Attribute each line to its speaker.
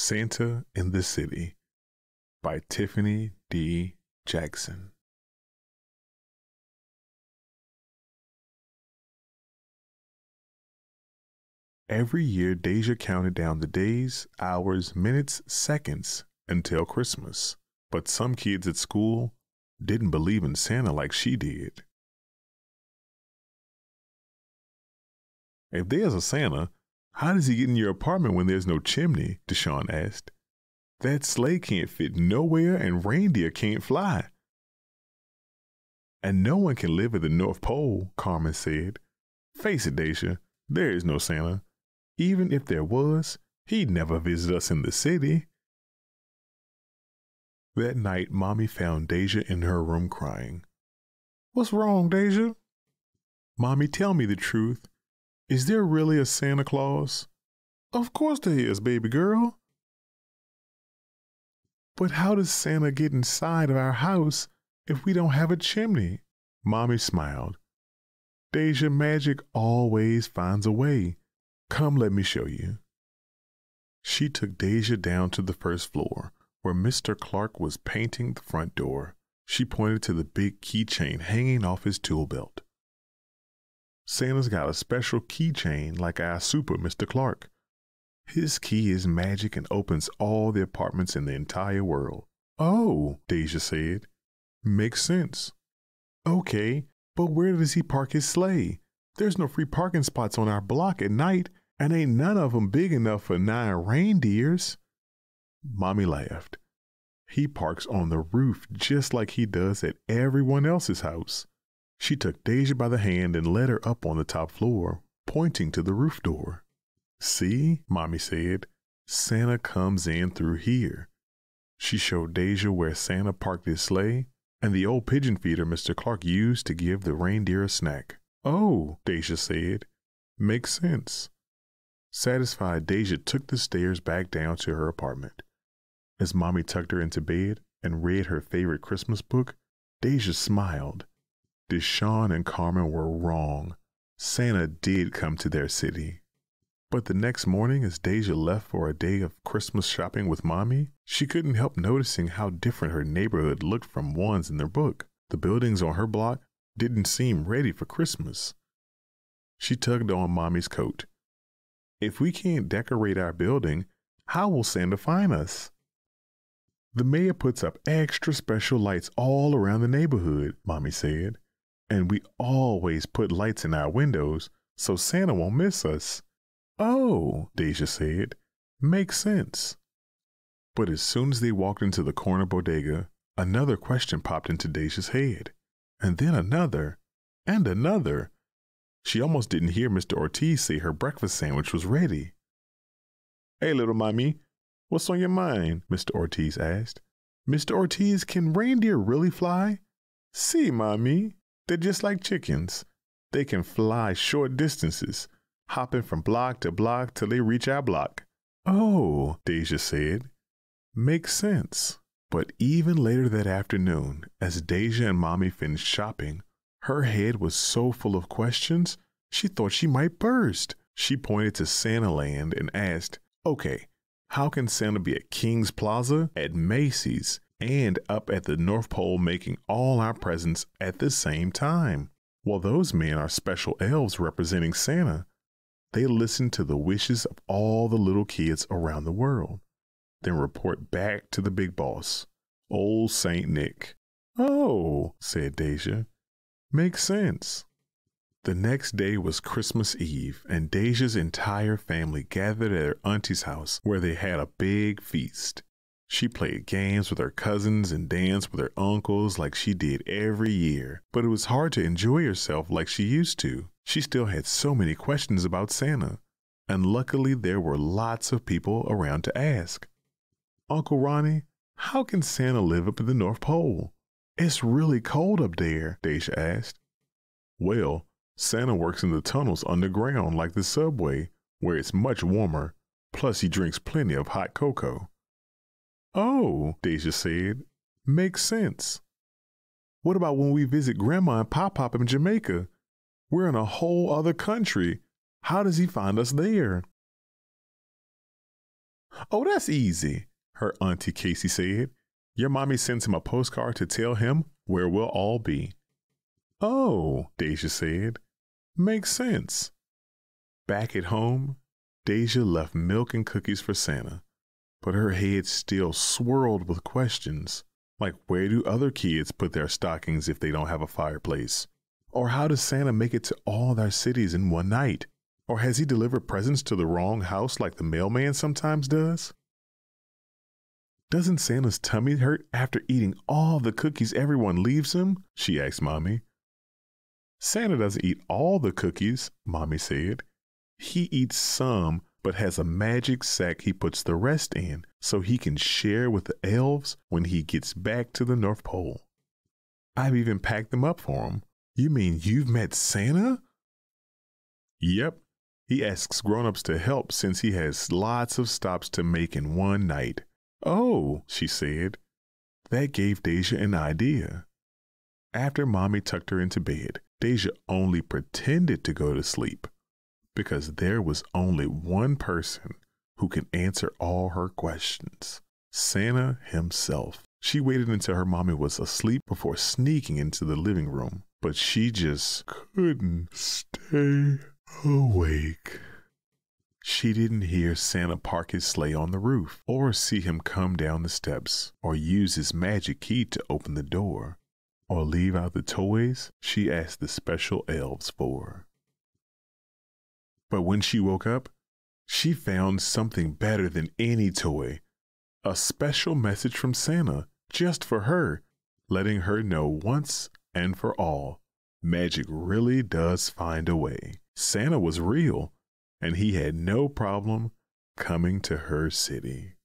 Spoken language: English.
Speaker 1: Santa in the City by Tiffany D. Jackson. Every year, Deja counted down the days, hours, minutes, seconds until Christmas. But some kids at school didn't believe in Santa like she did. "If there's a Santa, how does he get in your apartment when there's no chimney?" Deshaun asked. "That sleigh can't fit nowhere and reindeer can't fly." "And no one can live at the North Pole," Carmen said. "Face it, Deja, there is no Santa. Even if there was, he'd never visit us in the city." That night, Mommy found Deja in her room crying. "What's wrong, Deja?" "Mommy, tell me the truth. Is there really a Santa Claus?" "Of course there is, baby girl." "But how does Santa get inside of our house if we don't have a chimney?" Mommy smiled. "Deja, magic always finds a way. Come, let me show you." She took Deja down to the first floor, where Mr. Clark was painting the front door. She pointed to the big keychain hanging off his tool belt. "Santa's got a special keychain like our super Mr. Clark. His key is magic and opens all the apartments in the entire world." "Oh," Deja said. "Makes sense." "Okay, but where does he park his sleigh? There's no free parking spots on our block at night, and ain't none of them big enough for 9 reindeers." Mommy laughed. "He parks on the roof just like he does at everyone else's house." She took Deja by the hand and led her up on the top floor, pointing to the roof door. "See," Mommy said, "Santa comes in through here." She showed Deja where Santa parked his sleigh and the old pigeon feeder Mr. Clark used to give the reindeer a snack. "Oh," Deja said, "makes sense." Satisfied, Deja took the stairs back down to her apartment. As Mommy tucked her into bed and read her favorite Christmas book, Deja smiled. Deshaun and Carmen were wrong. Santa did come to their city. But the next morning, as Deja left for a day of Christmas shopping with Mommy, she couldn't help noticing how different her neighborhood looked from ones in their book. The buildings on her block didn't seem ready for Christmas. She tugged on Mommy's coat. "If we can't decorate our building, how will Santa find us?" "The mayor puts up extra special lights all around the neighborhood," Mommy said. "And we always put lights in our windows so Santa won't miss us." "Oh," Deja said, "makes sense." But as soon as they walked into the corner bodega, another question popped into Deja's head. And then another, and another. She almost didn't hear Mr. Ortiz say her breakfast sandwich was ready. "Hey, little mommy, what's on your mind?" Mr. Ortiz asked. "Mr. Ortiz, can reindeer really fly?" "See, mommy, they're just like chickens. They can fly short distances, hopping from block to block till they reach our block." "Oh," Deja said, "makes sense." But even later that afternoon, as Deja and Mommy finished shopping, her head was so full of questions, she thought she might burst. She pointed to Santa Land and asked, "Okay, how can Santa be at King's Plaza, at Macy's, and up at the North Pole making all our presents at the same time?" Well, those men are special elves representing Santa. They listen to the wishes of all the little kids around the world, then report back to the big boss, old Saint Nick. "Oh," said Deja, "makes sense." The next day was Christmas Eve, and Deja's entire family gathered at her auntie's house where they had a big feast. She played games with her cousins and danced with her uncles like she did every year, but it was hard to enjoy herself like she used to. She still had so many questions about Santa, and luckily there were lots of people around to ask. "Uncle Ronnie, how can Santa live up at the North Pole? It's really cold up there," Deja asked. "Well, Santa works in the tunnels underground like the subway, where it's much warmer, plus he drinks plenty of hot cocoa." "Oh," Deja said, "makes sense." "What about when we visit Grandma and Pop in Jamaica? We're in a whole other country. How does he find us there?" Oh, that's easy, her Auntie Casey said. Your mommy sends him a postcard to tell him where we'll all be. Oh, Deja said. Makes sense. Back at home, Deja left milk and cookies for Santa, but her head still swirled with questions, like where do other kids put their stockings if they don't have a fireplace? Or how does Santa make it to all their cities in one night? Or has he delivered presents to the wrong house like the mailman sometimes does? Doesn't Santa's tummy hurt after eating all the cookies everyone leaves him? She asked Mommy. Santa doesn't eat all the cookies, Mommy said. He eats some, but has a magic sack he puts the rest in so he can share with the elves when he gets back to the North Pole. I've even packed them up for him. You mean you've met Santa? Yep. He asks grown-ups to help since he has lots of stops to make in one night. Oh, she said. That gave Deja an idea. After Mommy tucked her into bed, Deja only pretended to go to sleep because there was only one person who can answer all her questions, Santa himself. She waited until her mommy was asleep before sneaking into the living room, but she just couldn't stay awake. She didn't hear Santa park his sleigh on the roof, or see him come down the steps, or use his magic key to open the door, or leave out the toys she asked the special elves for. But when she woke up, she found something better than any toy, a special message from Santa just for her, letting her know once and for all, magic really does find a way. Santa was real, and he had no problem coming to her city.